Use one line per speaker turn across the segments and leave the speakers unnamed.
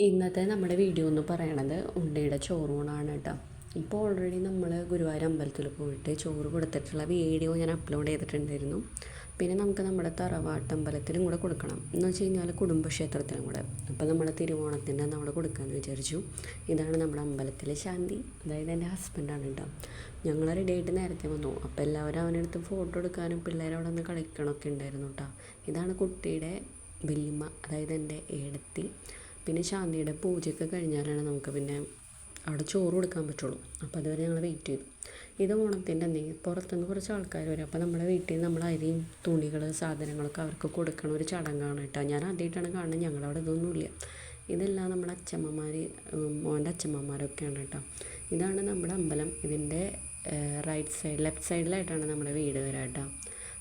ഇന്നത്തെ നമ്മുടെ വീഡിയോ എന്ന് പറയണത് ഉണ്ണിയുടെ ചോറൂണാണ് കേട്ടോ. ഇപ്പോൾ ഓൾറെഡി നമ്മൾ ഗുരുവായൂർ അമ്പലത്തിൽ പോയിട്ട് ചോറ് കൊടുത്തിട്ടുള്ള വീഡിയോ ഞാൻ അപ്ലോഡ് ചെയ്തിട്ടുണ്ടായിരുന്നു. പിന്നെ നമുക്ക് നമ്മുടെ തറവാട്ടമ്പലത്തിലും കൂടെ കൊടുക്കണം എന്ന് വെച്ച് കഴിഞ്ഞാൽ കുടുംബക്ഷേത്രത്തിലും കൂടെ. അപ്പോൾ നമ്മൾ തിരുവോണത്തിൻ്റെ അന്ന് അവിടെ കൊടുക്കാമെന്ന് വിചാരിച്ചു. ഇതാണ് നമ്മുടെ അമ്പലത്തിലെ ശാന്തി, അതായത് എൻ്റെ ഹസ്ബൻഡാണ് കേട്ടോ. ഞങ്ങൾ റെഡി ആയിട്ട് നേരത്തെ വന്നു. അപ്പോൾ എല്ലാവരും അവനടുത്ത് ഫോട്ടോ എടുക്കാനും പിള്ളേരവിടെ നിന്ന് കളിക്കണമൊക്കെ ഉണ്ടായിരുന്നു കേട്ടോ. ഇതാണ് കുട്ടിയുടെ വല്യമ്മ, അതായത് എൻ്റെ ഏടത്തി. പിന്നെ ശാന്തിയുടെ പൂജയൊക്കെ കഴിഞ്ഞാലാണ് നമുക്ക് പിന്നെ അവിടെ ചോറ് കൊടുക്കാൻ പറ്റുള്ളൂ. അപ്പോൾ അതുവരെ ഞങ്ങൾ വെയിറ്റ് ചെയ്തു. ഇത് ഓണത്തിൻ്റെ അന്നേ പുറത്തുനിന്ന് കുറച്ച് ആൾക്കാർ വരും. അപ്പോൾ നമ്മുടെ വീട്ടിൽ നമ്മൾ അരിയും തുണികൾ സാധനങ്ങളൊക്കെ അവർക്ക് കൊടുക്കണ ഒരു ചടങ്ങാണ് കേട്ടോ. ഞാൻ ആദ്യമായിട്ടാണ് കാണുന്നത്. ഞങ്ങളവിടെ ഇതൊന്നുമില്ല. ഇതെല്ലാം നമ്മുടെ അച്ഛമ്മമാർ, മോൻ്റെ അച്ഛമ്മമാരൊക്കെയാണ് കേട്ടോ. ഇതാണ് നമ്മുടെ അമ്പലം. ഇതിൻ്റെ ലെഫ്റ്റ് സൈഡിലായിട്ടാണ് നമ്മുടെ വീട് വരാം കേട്ടോ.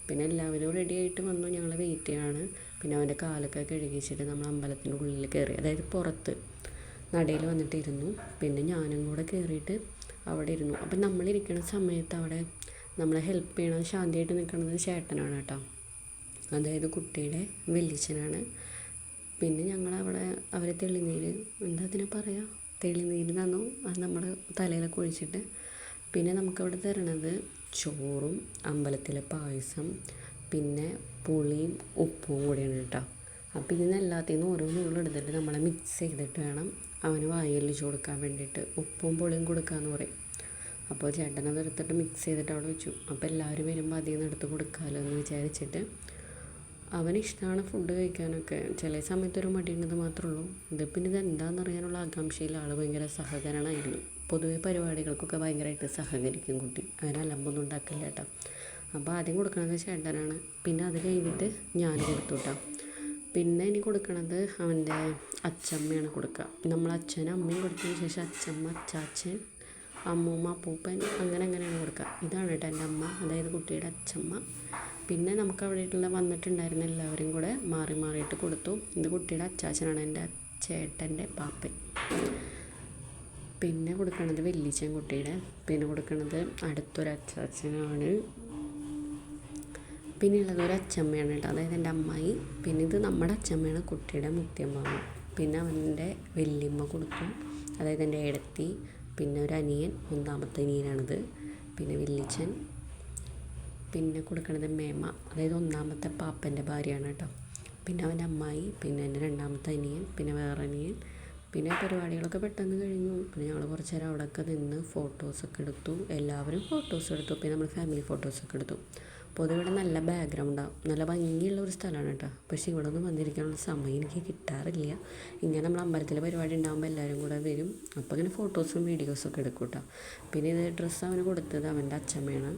പിന്നെ എല്ലാവരും റെഡി ആയിട്ട് വന്നു. ഞങ്ങൾ വെയിറ്റ് ചെയ്യാണ്. പിന്നെ അവൻ്റെ കാലൊക്കെ കഴുകിച്ചിട്ട് നമ്മൾ അമ്പലത്തിൻ്റെ ഉള്ളിൽ കയറി, അതായത് പുറത്ത് നടയിൽ വന്നിട്ടിരുന്നു. പിന്നെ ഞാനും കൂടെ കയറിയിട്ട് അവിടെ ഇരുന്നു. അപ്പം നമ്മളിരിക്കുന്ന സമയത്ത് അവിടെ നമ്മളെ ഹെൽപ്പ് ചെയ്യണത്, ശാന്തിയായിട്ട് നിൽക്കുന്നത് ചേട്ടനാണ് കേട്ടോ, അതായത് കുട്ടിയുടെ വല്യച്ഛനാണ്. പിന്നെ ഞങ്ങളവിടെ അവരെ തെളിനീര്, എന്താ അതിനെ പറയുക, തെളിനീര് തന്നു. അത് നമ്മുടെ തലയിലൊക്കെ ഒഴിച്ചിട്ട് പിന്നെ നമുക്കവിടെ തരണത് ചോറും അമ്പലത്തിലെ പായസം പിന്നെ പുളിയും ഉപ്പും കൂടിയാണ് കേട്ടോ. അപ്പോൾ ഇതിന് എല്ലാത്തിനും ഓരോ നൂലെടുത്തിട്ട് നമ്മളെ മിക്സ് ചെയ്തിട്ട് വേണം അവന് വായിലിച്ച് കൊടുക്കാൻ വേണ്ടിയിട്ട്. ഉപ്പും പുളിയും കൊടുക്കാമെന്ന് പറയും. അപ്പോൾ ചേട്ടനത് എടുത്തിട്ട് മിക്സ് ചെയ്തിട്ട് അവിടെ വെച്ചു. അപ്പോൾ എല്ലാവരും വരുമ്പോൾ അതിൽ നിന്ന് എടുത്ത് കൊടുക്കാമല്ലോ എന്ന് വിചാരിച്ചിട്ട്. അവനിഷ്ടമാണ് ഫുഡ് കഴിക്കാനൊക്കെ. ചില സമയത്ത് ഒരു മടിയുണ്ടെന്ന് മാത്രമേ ഉള്ളൂ. ഇതിപ്പോൾ ഇത് എന്താണെന്നറിയാനുള്ള ആകാംക്ഷയിൽ ആൾ ഭയങ്കര സഹകരണമായിരുന്നു. പൊതുവെ പരിപാടികൾക്കൊക്കെ ഭയങ്കരമായിട്ട് സഹകരിക്കും കുട്ടി. അങ്ങനെ അലമ്പൊന്നും ഉണ്ടാക്കില്ല കേട്ടോ. അപ്പോൾ ആദ്യം കൊടുക്കണത് ചേട്ടനാണ്. പിന്നെ അത് കഴിഞ്ഞിട്ട് ഞാൻ കൊടുത്തു കേട്ടോ. പിന്നെ ഇനി കൊടുക്കണത് അവൻ്റെ അച്ചമ്മയാണ് കൊടുക്കുക. നമ്മൾ അച്ഛനും അമ്മയും കൊടുത്തതിന് ശേഷം അച്ചമ്മ, അച്ചാച്ചൻ, അമ്മൂമ്മ, അപ്പൂപ്പൻ, അങ്ങനെയാണ് കൊടുക്കുക. ഇതാണ് കേട്ടോ എൻ്റെ അമ്മ, അതായത് കുട്ടിയുടെ അച്ചമ്മ. പിന്നെ നമുക്ക് അവിടെ വന്നിട്ടുണ്ടായിരുന്ന എല്ലാവരും കൂടെ മാറി മാറിയിട്ട് കൊടുത്തു. ഇത് കുട്ടിയുടെ അച്ചാച്ചനാണ്, എൻ്റെ ചേട്ടൻ്റെ പാപ്പൻ. പിന്നെ കൊടുക്കണത് വല്യച്ഛൻ കുട്ടിയുടെ. പിന്നെ കൊടുക്കണത് അടുത്തൊരു അച്ചാച്ചനാണ്. പിന്നെ ഉള്ളത് ഒരു അച്ചമ്മയാണ് കേട്ടോ, അതായത് എൻ്റെ അമ്മായി. പിന്നെ ഇത് നമ്മുടെ അച്ചമ്മയാണ്, കുട്ടിയുടെ മുത്തിയമ്മാവ്. പിന്നെ അവൻ്റെ വല്യമ്മ കൊടുത്തു, അതായത് എൻ്റെ ഏടത്തി. പിന്നെ ഒരു അനിയൻ, ഒന്നാമത്തെ അനിയനാണിത്. പിന്നെ വല്യച്ഛൻ. പിന്നെ കൊടുക്കണത് മേമ, അതായത് ഒന്നാമത്തെ പാപ്പൻ്റെ ഭാര്യയാണ് കേട്ടോ. പിന്നെ അവൻ്റെ അമ്മായി, പിന്നെ എൻ്റെ രണ്ടാമത്തെ അനിയൻ, പിന്നെ വേറെ അനിയൻ. പിന്നെ പരിപാടികളൊക്കെ പെട്ടെന്ന് കഴിഞ്ഞു. പിന്നെ ഞങ്ങൾ കുറച്ച് നേരം അവിടെയൊക്കെ നിന്ന് ഫോട്ടോസൊക്കെ എടുത്തു. എല്ലാവരും ഫോട്ടോസ് എടുത്തു. പിന്നെ നമ്മൾ ഫാമിലി ഫോട്ടോസൊക്കെ എടുത്തു. പൊതുവെ ഇവിടെ നല്ല ബാക്ക്ഗ്രൗണ്ടാണ്, നല്ല ഭംഗിയുള്ള ഒരു സ്ഥലമാണ് കേട്ടോ. പക്ഷേ ഇവിടെ ഒന്നും വന്നിരിക്കാനുള്ള സമയം എനിക്ക് കിട്ടാറില്ല. ഇങ്ങനെ നമ്മൾ അമ്പലത്തിലെ പരിപാടി ഉണ്ടാകുമ്പോൾ എല്ലാവരും കൂടെ വരും. അപ്പോൾ ഇങ്ങനെ ഫോട്ടോസും വീഡിയോസൊക്കെ എടുക്കും കേട്ടോ. പിന്നെ ഇത് ഡ്രസ്സ് അവന് കൊടുത്തത് അവൻ്റെ അച്ഛമ്മയാണ്.